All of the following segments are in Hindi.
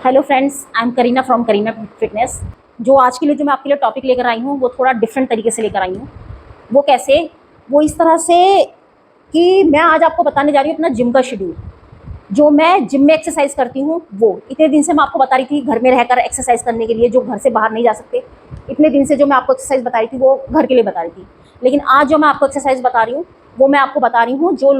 Hello friends, I am Kareena from Kareena fitness. जो आज के लिए जो मैं आपके लिए टॉपिक लेकर आई हूँ वो थोड़ा डिफरेंट तरीके से लेकर आई हूँ। वो कैसे? वो इस तरह से कि मैं आज आपको बताने जा रही हूँ अपना जिम का शेड्यूल। जो मैं जिम में एक्सरसाइज करती हूँ वो इतने दिन से मैं आपको बता रही थी घर में रहकर एक्सरसाइज करने के लिए, जो घर से बाहर नहीं जा सकते। इतने दिन से जो मैं आपको एक्सरसाइज बता रही थी वो घर के लिए बता रही थी। लेकिन आज जो मैं आपको एक्सरसाइज बता रही हूँ वो मैं आपको बता रही हूँ जो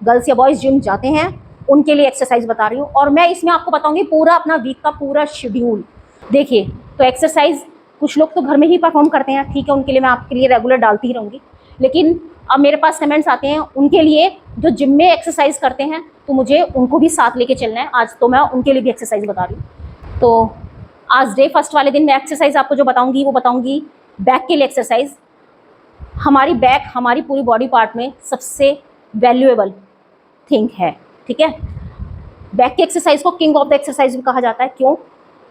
गर्ल्स या बॉयज़ जिम जाते हैं उनके लिए एक्सरसाइज बता रही हूँ। और मैं इसमें आपको बताऊंगी पूरा अपना वीक का पूरा शेड्यूल। देखिए, तो एक्सरसाइज कुछ लोग तो घर में ही परफॉर्म करते हैं, ठीक है, उनके लिए मैं आपके लिए रेगुलर डालती ही रहूँगी। लेकिन अब मेरे पास कमेंट्स आते हैं उनके लिए जो जिम में एक्सरसाइज करते हैं, तो मुझे उनको भी साथ लेके चलना है। आज तो मैं उनके लिए भी एक्सरसाइज बता रही हूँ। तो आज डे फर्स्ट वाले दिन मैं एक्सरसाइज आपको जो बताऊँगी वो बताऊँगी बैक के लिए एक्सरसाइज। हमारी बैक हमारी पूरी बॉडी पार्ट में सबसे वैल्यूएबल थिंग है, ठीक है। बैक की एक्सरसाइज को किंग ऑफ द एक्सरसाइज भी कहा जाता है। क्यों?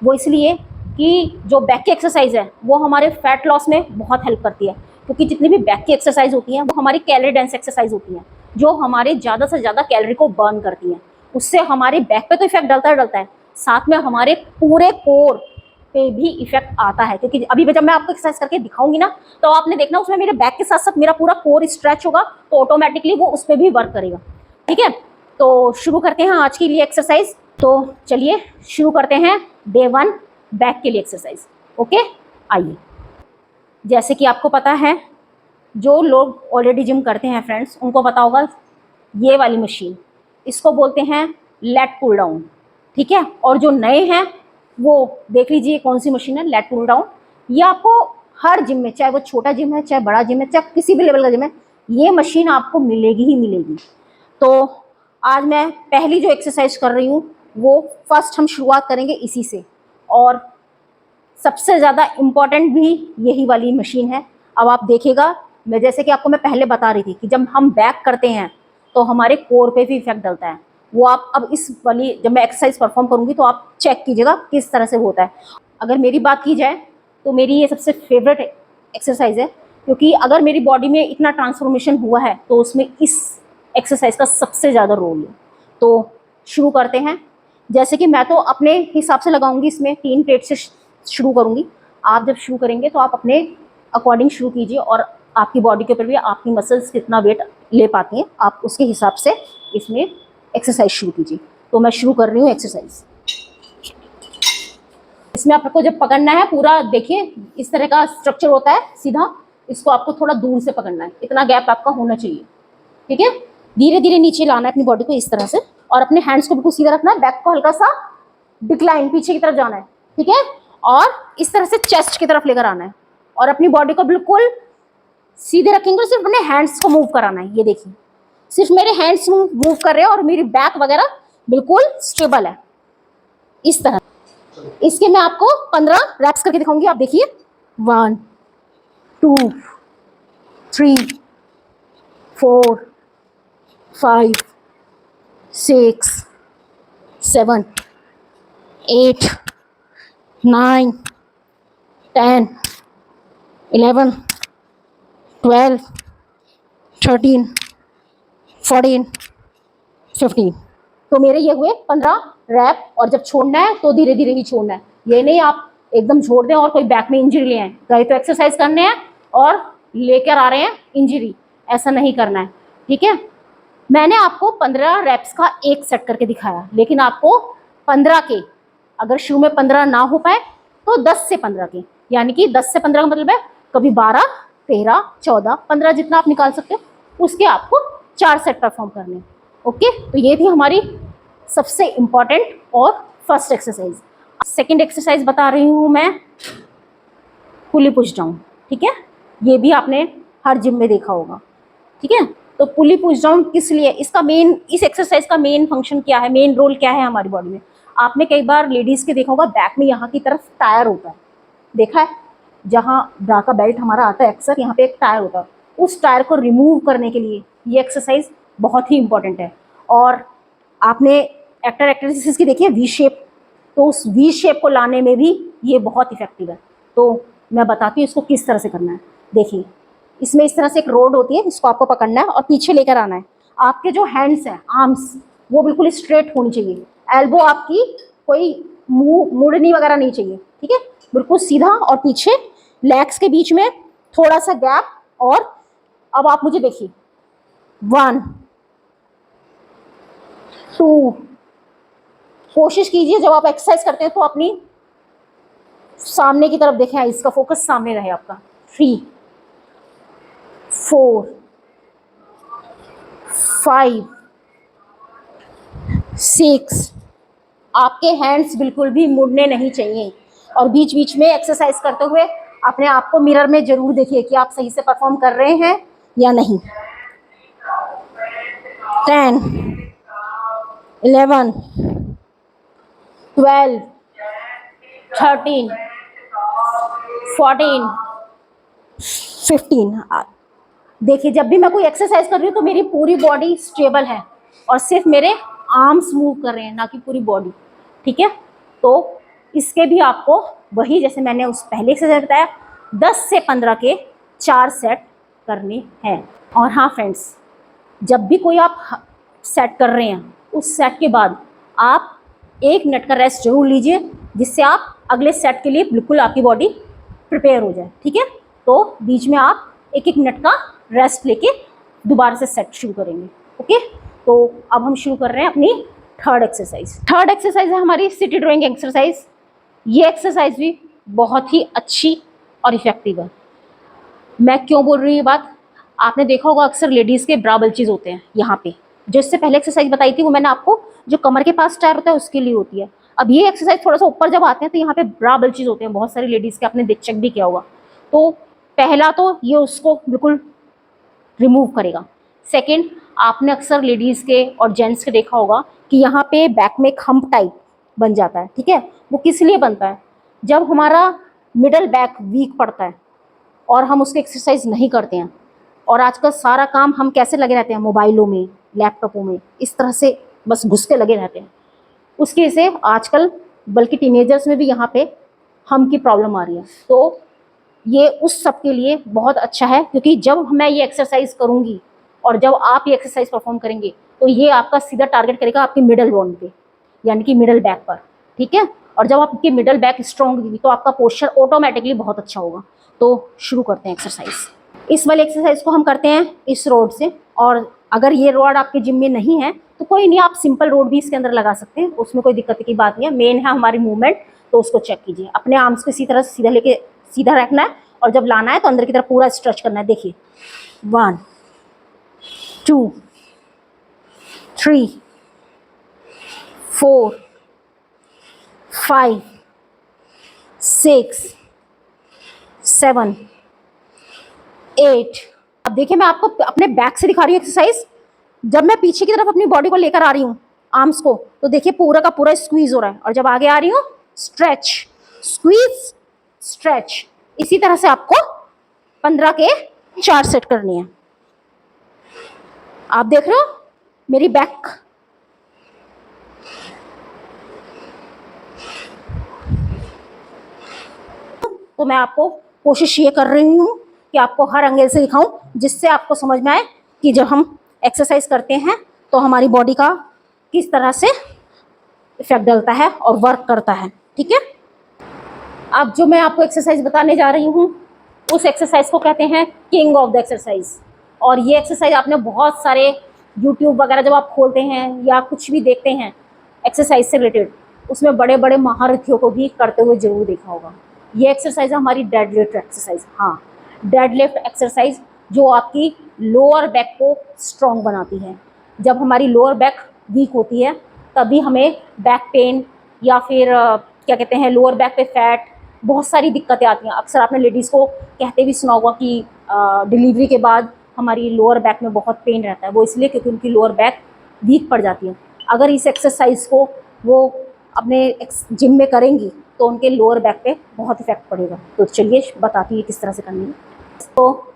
वो इसलिए कि जो बैक की एक्सरसाइज है वो हमारे फैट लॉस में बहुत हेल्प करती है। क्योंकि जितनी भी बैक की एक्सरसाइज होती हैं वो हमारी कैलोरी डेंस एक्सरसाइज होती हैं, जो हमारे ज़्यादा से ज़्यादा कैलोरी को बर्न करती हैं। उससे हमारे बैक पे तो इफेक्ट डलता है, साथ में हमारे पूरे कोर पे भी इफेक्ट आता है। क्योंकि अभी जब मैं आपको एक्सरसाइज करके दिखाऊंगी ना, तो आपने देखना उसमें मेरे बैक के साथ साथ मेरा पूरा कोर स्ट्रेच होगा, तो ऑटोमेटिकली वो उस पर भी वर्क करेगा, ठीक है। तो शुरू करते हैं आज के लिए एक्सरसाइज। तो चलिए शुरू करते हैं डे 1 बैक के लिए एक्सरसाइज। ओके, आइए। जैसे कि आपको पता है, जो लोग ऑलरेडी जिम करते हैं फ्रेंड्स, उनको पता होगा ये वाली मशीन, इसको बोलते हैं लेट पुल डाउन, ठीक है। और जो नए हैं वो देख लीजिए कौन सी मशीन है लेट पुल डाउन। ये आपको हर जिम में, चाहे वो छोटा जिम है, चाहे बड़ा जिम है, चाहे किसी भी लेवल का जिम है, ये मशीन आपको मिलेगी ही मिलेगी। तो आज मैं पहली जो एक्सरसाइज कर रही हूँ वो फर्स्ट हम शुरुआत करेंगे इसी से, और सबसे ज़्यादा इम्पॉर्टेंट भी यही वाली मशीन है। अब आप देखिएगा, मैं जैसे कि आपको मैं पहले बता रही थी कि जब हम बैक करते हैं तो हमारे कोर पे भी इफेक्ट डलता है। वो आप अब इस वाली जब मैं एक्सरसाइज परफॉर्म करूँगी तो आप चेक कीजिएगा किस तरह से होता है। अगर मेरी बात की जाए तो मेरी ये सबसे फेवरेट एक्सरसाइज है, क्योंकि अगर मेरी बॉडी में इतना ट्रांसफॉर्मेशन हुआ है तो उसमें इस एक्सरसाइज का सबसे ज़्यादा रोल है। तो शुरू करते हैं। जैसे कि मैं तो अपने हिसाब से लगाऊंगी, इसमें 3 प्लेट से शुरू करूंगी। आप जब शुरू करेंगे तो आप अपने अकॉर्डिंग शुरू कीजिए, और आपकी बॉडी के ऊपर भी आपकी मसल्स कितना वेट ले पाती हैं आप उसके हिसाब से इसमें एक्सरसाइज शुरू कीजिए। तो मैं शुरू कर रही हूँ एक्सरसाइज। इसमें आपको जब पकड़ना है पूरा, देखिए इस तरह का स्ट्रक्चर होता है सीधा, इसको आपको थोड़ा दूर से पकड़ना है, इतना गैप आपका होना चाहिए, ठीक है। धीरे धीरे नीचे लाना है अपनी बॉडी को इस तरह से, और अपने हैंड्स को बिल्कुल सीधा रखना है, बैक को हल्का सा डिक्लाइन पीछे की तरफ जाना है, ठीक है। और इस तरह से चेस्ट की तरफ लेकर आना है, और अपनी बॉडी को बिल्कुल सीधे रखेंगे और सिर्फ अपने हैंड्स को मूव कराना है। ये देखिए, सिर्फ मेरे हैंड्स मूव कर रहे हैं और मेरी बैक वगैरह बिल्कुल स्टेबल है इस तरह। इसके मैं आपको 15 रैप्स करके दिखाऊंगी। आप देखिए, 1 2 3 4 5 6 7 8 9 10 11 12 13 14 15। तो मेरे ये हुए 15 रैप। और जब छोड़ना है तो धीरे धीरे ही छोड़ना है, ये नहीं आप एकदम छोड़ दें और कोई बैक में इंजरी ले आए। गए तो एक्सरसाइज करने हैं और लेकर आ रहे हैं इंजरी, ऐसा नहीं करना है, ठीक है। मैंने आपको 15 रैप्स का एक सेट करके दिखाया, लेकिन आपको 15 के, अगर शुरू में 15 ना हो पाए तो 10 से 15 के, यानी कि 10 से 15 का मतलब है कभी 12 13 14 15 जितना आप निकाल सकते हो, उसके आपको 4 सेट परफॉर्म करने। ओके, तो ये थी हमारी सबसे इम्पॉर्टेंट और फर्स्ट एक्सरसाइज। सेकेंड एक्सरसाइज बता रही हूँ मैं, पुली पुश डाउन, ठीक है। ये भी आपने हर जिम में देखा होगा, ठीक है। तो पुली पुश डाउन किस लिए, इसका मेन, इस एक्सरसाइज का मेन फंक्शन क्या है, मेन रोल क्या है हमारी बॉडी में। आपने कई बार लेडीज के देखा होगा बैक में यहाँ की तरफ टायर होता है, देखा है, जहाँ ब्रा का बेल्ट हमारा आता है अक्सर यहाँ पे एक टायर होता है। उस टायर को रिमूव करने के लिए ये एक्सरसाइज बहुत ही इंपॉर्टेंट है। और आपने एक्टर एक्ट्रेसेस की देखिए वी शेप, तो उस वी शेप को लाने में भी ये बहुत इफेक्टिव है। तो मैं बताती हूँ इसको किस तरह से करना है। देखिए, इसमें इस तरह से एक रोड होती है, इसको आपको पकड़ना है और पीछे लेकर आना है। आपके जो हैंड्स हैं, आर्म्स, वो बिल्कुल स्ट्रेट होनी चाहिए। एल्बो आपकी कोई मुड़नी वगैरह नहीं चाहिए, ठीक है, बिल्कुल सीधा और पीछे, लेग्स के बीच में थोड़ा सा गैप। और अब आप मुझे देखिए, 1 2, कोशिश कीजिए जब आप एक्सरसाइज करते हैं तो अपनी सामने की तरफ देखें, इसका फोकस सामने रहे आपका। 3 4 5 6। आपके हैंड्स बिल्कुल भी मुड़ने नहीं चाहिए। और बीच बीच में एक्सरसाइज करते हुए अपने आप को मिरर में जरूर देखिए कि आप सही से परफॉर्म कर रहे हैं या नहीं। 10 11 12 13 14 15। देखिए, जब भी मैं कोई एक्सरसाइज कर रही हूँ तो मेरी पूरी बॉडी स्टेबल है और सिर्फ मेरे आर्म्स मूव कर रहे हैं, ना कि पूरी बॉडी, ठीक है। तो इसके भी आपको वही, जैसे मैंने उस पहले एक्सरसाइज बताया, 10 से 15 के 4 सेट करने हैं। और हाँ फ्रेंड्स, जब भी कोई आप सेट कर रहे हैं, उस सेट के बाद आप 1 मिनट का रेस्ट जरूर लीजिए, जिससे आप अगले सेट के लिए बिल्कुल आपकी बॉडी प्रिपेयर हो जाए, ठीक है। तो बीच में आप 1-1 मिनट का रेस्ट लेके दोबारा से सेट शुरू करेंगे, ओके। तो अब हम शुरू कर रहे हैं अपनी थर्ड एक्सरसाइज। थर्ड एक्सरसाइज है हमारी सिटेड रोइंग एक्सरसाइज। ये एक्सरसाइज भी बहुत ही अच्छी और इफेक्टिव है। मैं क्यों बोल रही हूँ ये बात, आपने देखा होगा अक्सर लेडीज़ के ब्रा बल्चेज होते हैं यहाँ पे। जो इससे पहले एक्सरसाइज बताई थी वो मैंने आपको, जो कमर के पास टायर होता है उसके लिए होती है। अब ये एक्सरसाइज थोड़ा सा ऊपर जब आते हैं तो यहाँ पे ब्रा बल्चेज होते हैं बहुत सारी लेडीज़ के, आपने चेक भी किया होगा। तो पहला तो ये उसको बिल्कुल रिमूव करेगा। सेकंड, आपने अक्सर लेडीज़ के और जेंट्स के देखा होगा कि यहाँ पे बैक में एक हम्प टाइप बन जाता है, ठीक है। वो किस लिए बनता है, जब हमारा मिडल बैक वीक पड़ता है और हम उसकी एक्सरसाइज नहीं करते हैं। और आजकल सारा काम हम कैसे लगे रहते हैं, मोबाइलों में, लैपटॉपों में, इस तरह से बस घुस के लगे रहते हैं। उसकी वजह से आजकल बल्कि टीनेजर्स में भी यहाँ पे हम की प्रॉब्लम आ रही है। तो ये उस सब के लिए बहुत अच्छा है, क्योंकि जब मैं ये एक्सरसाइज करूँगी और जब आप ये एक्सरसाइज परफॉर्म करेंगे तो ये आपका सीधा टारगेट करेगा आपकी मिडल बोन पे, यानी कि मिडल बैक पर, ठीक है। और जब आपकी मिडल बैक स्ट्रॉन्ग होगी तो आपका पोस्चर ऑटोमेटिकली बहुत अच्छा होगा। तो शुरू करते हैं एक्सरसाइज। इस वाले एक्सरसाइज को हम करते हैं इस रोड से, और अगर ये रोड आपके जिम में नहीं है तो कोई नहीं, आप सिंपल रोड भी इसके अंदर लगा सकते हैं, उसमें कोई दिक्कत की बात नहीं है। मेन है हमारी मूवमेंट, तो उसको चेक कीजिए। अपने आर्म्स को इसी तरह सीधा लेके सीधा रखना है, और जब लाना है तो अंदर की तरफ पूरा स्ट्रेच करना है। देखिए, 1 2 3 4 5 6 7 8। अब देखिए, मैं आपको अपने बैक से दिखा रही हूँ एक्सरसाइज। जब मैं पीछे की तरफ अपनी बॉडी को लेकर आ रही हूँ, आर्म्स को, तो देखिए पूरा का पूरा स्क्वीज हो रहा है। और जब आगे आ रही हूँ, स्ट्रेच, स्क्वीज, स्ट्रेच। इसी तरह से आपको 15 के 4 सेट करनी है। आप देख रहे हो मेरी बैक, तो मैं आपको कोशिश ये कर रही हूँ कि आपको हर एंगल से दिखाऊं, जिससे आपको समझ में आए कि जब हम एक्सरसाइज करते हैं तो हमारी बॉडी का किस तरह से इफेक्ट डलता है और वर्क करता है, ठीक है। अब जो मैं आपको एक्सरसाइज बताने जा रही हूँ, उस एक्सरसाइज को कहते हैं किंग ऑफ द एक्सरसाइज। और ये एक्सरसाइज आपने बहुत सारे यूट्यूब वगैरह जब आप खोलते हैं या कुछ भी देखते हैं एक्सरसाइज से रिलेटेड, उसमें बड़े बड़े महारथियों को भी करते हुए जरूर देखा होगा। ये एक्सरसाइज है हमारी डेडलिफ्ट एक्सरसाइज। हाँ, डेडलिफ्ट एक्सरसाइज जो आपकी लोअर बैक को स्ट्रॉन्ग बनाती है। जब हमारी लोअर बैक वीक होती है तभी हमें बैक पेन या फिर क्या कहते हैं, लोअर बैक पे फैट, बहुत सारी दिक्कतें आती हैं। अक्सर आपने लेडीज़ को कहते भी सुना होगा कि डिलीवरी के बाद हमारी लोअर बैक में बहुत पेन रहता है। वो इसलिए क्योंकि उनकी लोअर बैक वीक पड़ जाती है। अगर इस एक्सरसाइज को वो अपने जिम में करेंगी तो उनके लोअर बैक पे बहुत इफेक्ट पड़ेगा। तो चलिए बताती है किस तरह से करनी है। तो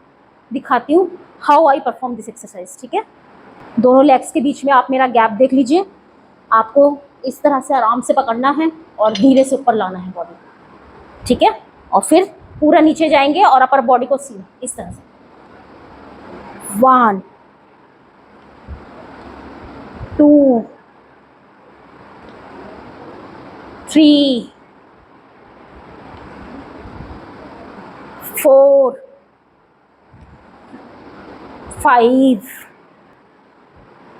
दिखाती हूँ how I perform this exercise, ठीक है। दोनों लेग्स के बीच में आप मेरा गैप देख लीजिए। आपको इस तरह से आराम से पकड़ना है और धीरे से ऊपर लाना है बॉडी, ठीक है। और फिर पूरा नीचे जाएंगे और अपर बॉडी को सीधा इस तरह से। 1 2 3 4 5।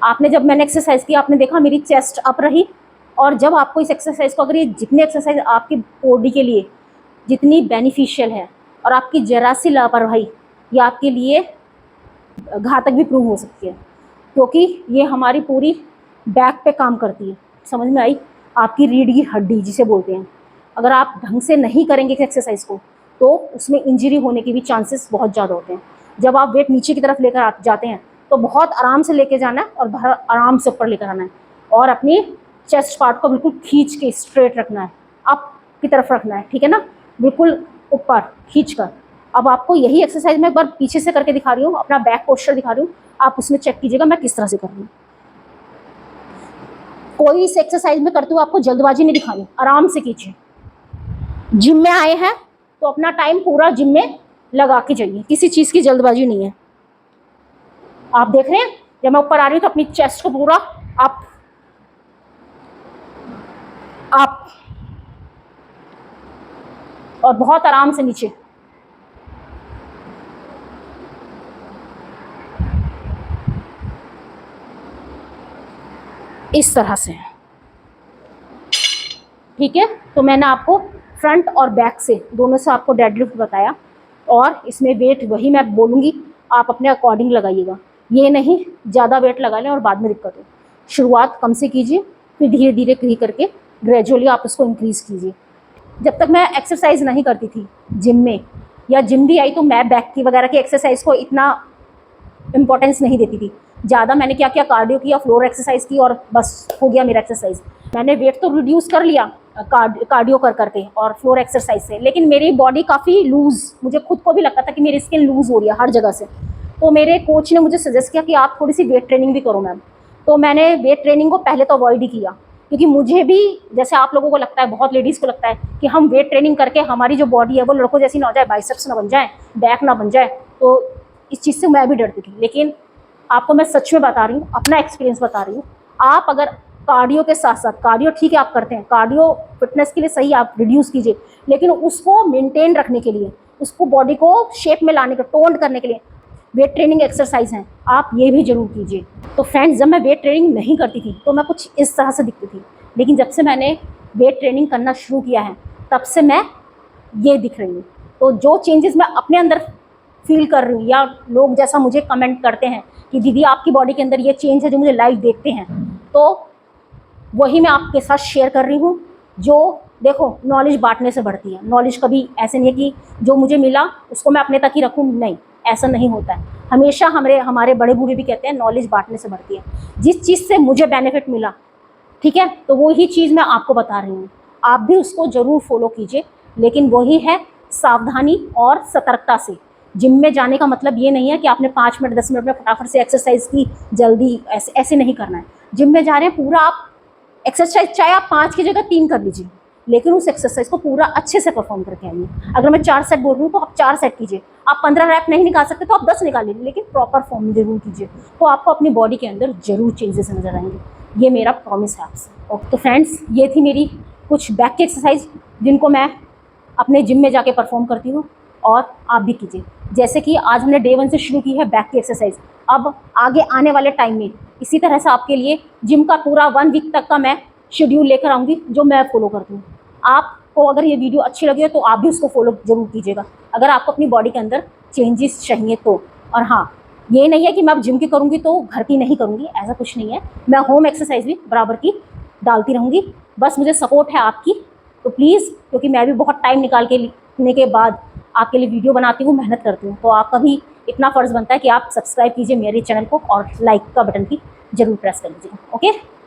आपने जब मैंने एक्सरसाइज की आपने देखा मेरी चेस्ट अप रही। और जब आपको इस एक्सरसाइज को, अगर ये जितनी एक्सरसाइज आपकी बॉडी के लिए जितनी बेनिफिशियल है और आपकी जरा सी लापरवाही ये आपके लिए घातक भी प्रूव हो सकती है, क्योंकि ये हमारी पूरी बैक पे काम करती है। समझ में आई? आपकी रीढ़ की हड्डी जिसे बोलते हैं, अगर आप ढंग से नहीं करेंगे इस एक्सरसाइज को तो उसमें इंजरी होने के भी चांसेस बहुत ज़्यादा होते हैं। जब आप वेट नीचे की तरफ लेकर जाते हैं तो बहुत आराम से लेके जाना है और आराम से ऊपर लेकर आना है और अपनी चेस्ट पार्ट को बिल्कुल खींच के स्ट्रेट रखना है, अप की तरफ रखना है, ठीक है ना, बिल्कुल ऊपर खींच कर। अब आपको यही एक्सरसाइज मैं एक बार पीछे से करके दिखा रही हूँ, अपना बैक पोस्चर दिखा रही हूँ, आप उसमें चेक कीजिएगा मैं किस तरह से कर रही हूँ। कोई इस एक्सरसाइज में करते हुए आपको जल्दबाजी नहीं दिखानी, आराम से कीजिए। जिम में आए हैं तो अपना टाइम पूरा जिम में लगा के जाइए, किसी चीज़ की जल्दबाजी नहीं है। आप देख रहे हैं जब मैं ऊपर आ रही हूँ तो अपनी चेस्ट को पूरा अप अप और बहुत आराम से नीचे। इस तरह से, ठीक है। तो मैंने आपको फ्रंट और बैक से दोनों से आपको डेडलिफ्ट बताया और इसमें वेट वही मैं बोलूँगी, आप अपने अकॉर्डिंग लगाइएगा। ये नहीं ज़्यादा वेट लगा लें और बाद में दिक्कत हो। शुरुआत कम से कीजिए, फिर धीरे धीरे कहीं करके ग्रेजुअली आप उसको इंक्रीज़ कीजिए। जब तक मैं एक्सरसाइज नहीं करती थी जिम में, या जिम भी आई तो मैं बैक की वगैरह की एक्सरसाइज को इतना इम्पोर्टेंस नहीं देती थी। ज़्यादा मैंने क्या किया, कार्डियो किया, फ्लोर एक्सरसाइज की और बस हो गया मेरा एक्सरसाइज। मैंने वेट तो रिड्यूस कर लिया कार्डियो कर करके और फ्लोर एक्सरसाइज से, लेकिन मेरी बॉडी काफ़ी लूज़, मुझे खुद को भी लगता था कि मेरी स्किन लूज़ हो रही है हर जगह से। तो मेरे कोच ने मुझे सजेस्ट किया कि आप थोड़ी सी वेट ट्रेनिंग भी करो मैम। तो मैंने वेट ट्रेनिंग को पहले तो अवॉइड ही किया, क्योंकि मुझे भी जैसे आप लोगों को लगता है, बहुत लेडीज़ को लगता है कि हम वेट ट्रेनिंग करके हमारी जो बॉडी है वो लड़कों जैसी ना हो जाए, बाइसेप्स ना बन जाए, बैक ना बन जाए। तो इस चीज़ से मैं भी डरती थी, लेकिन आपको मैं सच में बता रही हूँ, अपना एक्सपीरियंस बता रही हूँ। आप अगर कार्डियो के साथ साथ, कार्डियो ठीक है आप करते हैं, कार्डियो फिटनेस के लिए सही, आप रिड्यूस कीजिए, लेकिन उसको मेंटेन रखने के लिए, उसको बॉडी को शेप में लाने के, टोन करने के लिए वेट ट्रेनिंग एक्सरसाइज हैं, आप ये भी जरूर कीजिए। तो फ्रेंड्स, जब मैं वेट ट्रेनिंग नहीं करती थी तो मैं कुछ इस तरह से दिखती थी, लेकिन जब से मैंने वेट ट्रेनिंग करना शुरू किया है तब से मैं ये दिख रही हूँ। तो जो चेंजेस मैं अपने अंदर फील कर रही हूँ, या लोग जैसा मुझे कमेंट करते हैं कि दीदी आपकी बॉडी के अंदर ये चेंज है, जो मुझे लाइव देखते हैं, तो वही मैं आपके साथ शेयर कर रही हूँ। जो देखो, नॉलेज बांटने से बढ़ती है। नॉलेज कभी ऐसे नहीं है कि जो मुझे मिला उसको मैं अपने तक ही रखूँ, नहीं, ऐसा नहीं होता है। हमेशा हमारे बड़े बूढ़े भी कहते हैं नॉलेज बांटने से बढ़ती है। जिस चीज़ से मुझे बेनिफिट मिला, ठीक है, तो वही चीज़ मैं आपको बता रही हूँ, आप भी उसको ज़रूर फॉलो कीजिए, लेकिन वही है सावधानी और सतर्कता से। जिम में जाने का मतलब ये नहीं है कि आपने 5 मिनट 10 मिनट में फटाफट से एक्सरसाइज की, जल्दी ऐसे नहीं करना है। जिम में जा रहे हैं, पूरा आप एक्सरसाइज चाहे आप 5 की जगह 3 कर लीजिए, लेकिन उस एक्सरसाइज को पूरा अच्छे से परफॉर्म करके आइए। अगर मैं 4 सेट बोल रही हूँ तो आप 4 सेट कीजिए। आप 15 रैप नहीं निकाल सकते तो आप 10 निकाल लीजिए, लेकिन प्रॉपर फॉर्म में जरूर कीजिए, तो आपको अपनी बॉडी के अंदर जरूर चेंजेस नजर आएंगे। ये मेरा प्रॉमिस है आपसे। ओके, तो फ्रेंड्स, ये थी मेरी कुछ बैक की एक्सरसाइज जिनको मैं अपने जिम में जाके परफॉर्म करती हूँ, और आप भी कीजिए। जैसे कि आज हमने डे 1 से शुरू की है बैक की एक्सरसाइज, अब आगे आने वाले टाइम में इसी तरह से आपके लिए जिम का पूरा 1 वीक तक का मैं शेड्यूल लेकर आऊँगी, जो मैं फॉलो करती हूँ। आपको अगर ये वीडियो अच्छी लगी है तो आप भी उसको फॉलो जरूर कीजिएगा, अगर आपको अपनी बॉडी के अंदर चेंजेस चाहिए तो। और हाँ, ये नहीं है कि मैं अब जिम की करूँगी तो घर की नहीं करूँगी, ऐसा कुछ नहीं है। मैं होम एक्सरसाइज भी बराबर की डालती रहूँगी, बस मुझे सपोर्ट है आपकी। तो प्लीज़, क्योंकि मैं भी बहुत टाइम निकाल के लिखने के बाद आपके लिए वीडियो बनाती हूँ, मेहनत करती हूँ, तो आपका भी इतना फ़र्ज़ बनता है कि आप सब्सक्राइब कीजिए मेरे चैनल को और लाइक का बटन भी ज़रूर प्रेस कर लीजिए। ओके।